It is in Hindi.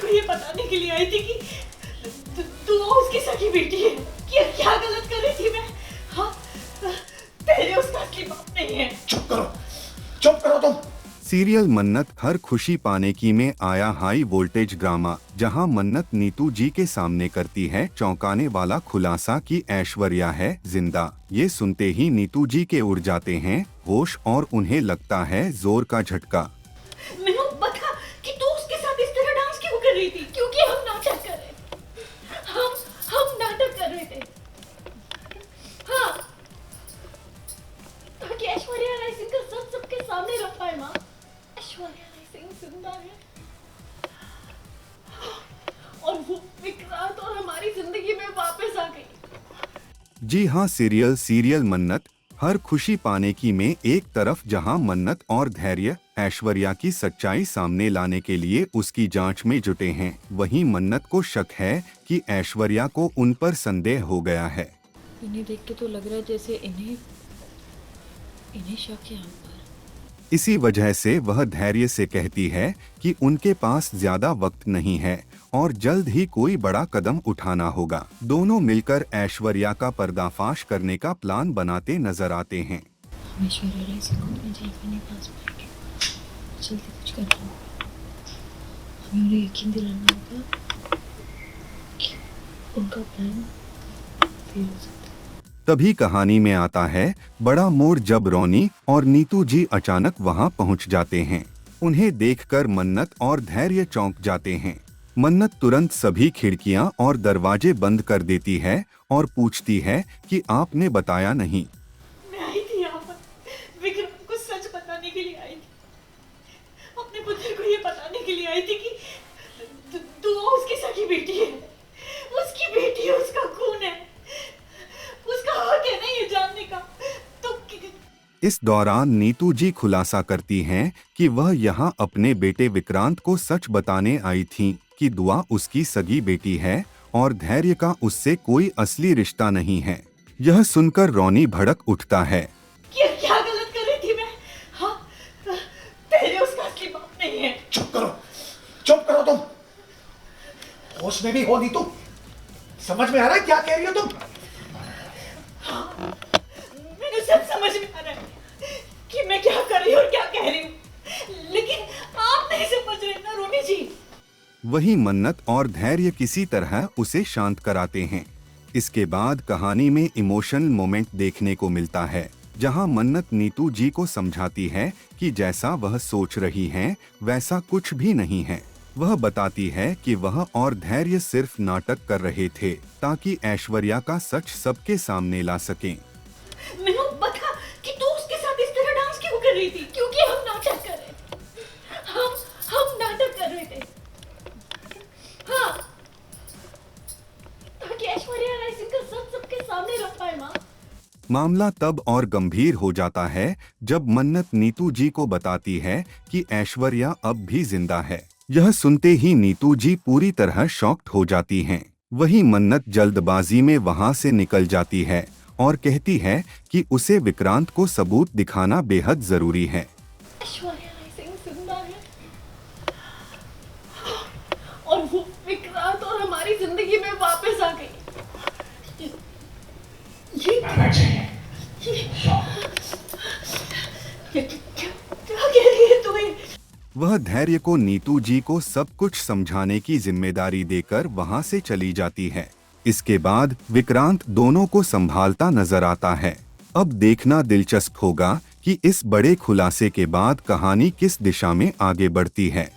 को ये बताने के लिए आई थी कि तू उसकी सगी बेटी है। क्या गलत कर रही थी मैं? हाँ, तेरे उसका असली बाप नहीं है। चुप करो तुम। सीरियल मन्नत हर खुशी पाने की में आया हाई वोल्टेज ड्रामा, जहां मन्नत नीतू जी के सामने करती है चौंकाने वाला खुलासा कि ऐश्वर्या है जिंदा। ये सुनते ही नीतू जी के उड़ जाते हैं होश और उन्हें लगता है जोर का झटका। मेनू बता कि तू उसके साथ इस तरह डांस क्यों कर रही थी? क्योंकि हम नाटक कर रहे थे। हम नाटक कर रहे थे। हाँ, ताकि ऐश्वर्या राय सिंह का सच सबके सामने रख पाए। माँ, ऐश्वर्या राय सिंह जिंदा है और वो विक्रांत और हमारी जिंदगी में वापस आ गई। जी हाँ, सीरियल मन्नत हर खुशी पाने की में एक तरफ जहां मन्नत और धैर्य ऐश्वर्या की सच्चाई सामने लाने के लिए उसकी जांच में जुटे हैं, वहीं मन्नत को शक है कि ऐश्वर्या को उन पर संदेह हो गया है। इन्हें देख के तो लग रहा है जैसे इन्हें शक है हम पर। इसी वजह से वह धैर्य से कहती है कि उनके पास ज्यादा वक्त नहीं है और जल्द ही कोई बड़ा कदम उठाना होगा। दोनों मिलकर ऐश्वर्या का पर्दाफाश करने का प्लान बनाते नजर आते हैं। हम ऐश्वर्या राय सिंह को अपने जीवन पास बैठे जल्दी कुछ करना होगा। हमें उन्हें यकीन दिलाना होगा कि उनका प्लान फेल हो सकता है। तभी कहानी में आता है बड़ा मोड़, जब रोनी और नीतू जी अचानक वहां पहुंच जाते हैं। उन्हें देखकर मन्नत और धैर्य चौंक जाते हैं। मन्नत तुरंत सभी खिड़कियां और दरवाजे बंद कर देती है और पूछती है कि आपने बताया नहीं। मैं आई थी यहाँ पर विक्रम को सच बताने के लिए आई थी। अपने पुत्र को ये बताने के लिए आई थी कि तू उसकी सगी बेटी है। उसकी बेटी है, उसका खून है, उसका हक है नहीं ये जानने का। तो इस दौरान नीतू जी खुलासा करती हैं कि वह यहां अपने बेटे विक्रांत को सच बताने आई थीं कि दुआ उसकी सगी बेटी है और धैर्य का उससे कोई असली रिश्ता नहीं है। यह सुनकर रोनी भड़क उठता है। क्या गलत कर रही थी मैं? हाँ, तेरे उसका असली बाप नहीं है। चुप करो तुम। होश में भी हो नहीं तुम? समझ में आ रहा है क्या कह रही हो तुम? हाँ, मैंने सब समझ में आ रहा है कि मैं क्या कर रही हूँ और क्या कह रही हूँ, लेकिन आप नहीं समझ रहे ना रोनी जी। वही मन्नत और धैर्य किसी तरह उसे शांत कराते हैं। इसके बाद कहानी में इमोशनल मोमेंट देखने को मिलता है, जहां मन्नत नीतू जी को समझाती है कि जैसा वह सोच रही हैं वैसा कुछ भी नहीं है। वह बताती है कि वह और धैर्य सिर्फ नाटक कर रहे थे ताकि ऐश्वर्या का सच सबके सामने ला सकें। मेनू बता कि तू उसके साथ इस तरह डांस क्यों कर रही थी? क्योंकि हम नाटक कर रहे थे। हम नाटक कर रहे थे। हाँ, ताकि ऐश्वर्या राय सिंह का सच सबके सामने रख पाए। माँ, मामला तब और गंभीर हो जाता है जब मन्नत नीतू जी को बताती है कि ऐश्वर्या अब भी जिंदा है। यह सुनते ही नीतू जी पूरी तरह शॉक्ड हो जाती हैं। वही मन्नत जल्दबाजी में वहां से निकल जाती है और कहती है कि उसे विक्रांत को सबूत दिखाना बेहद जरूरी है। ऐश्वर्या राय सिंह जिंदा है और वो विक्रांत और हमारी जिंदगी में वापस आ गई। ये क्या कह रही है तुम्हें? वह धैर्य को नीतू जी को सब कुछ समझाने की जिम्मेदारी देकर वहां से चली जाती है। इसके बाद विक्रांत दोनों को संभालता नजर आता है। अब देखना दिलचस्प होगा कि इस बड़े खुलासे के बाद कहानी किस दिशा में आगे बढ़ती है।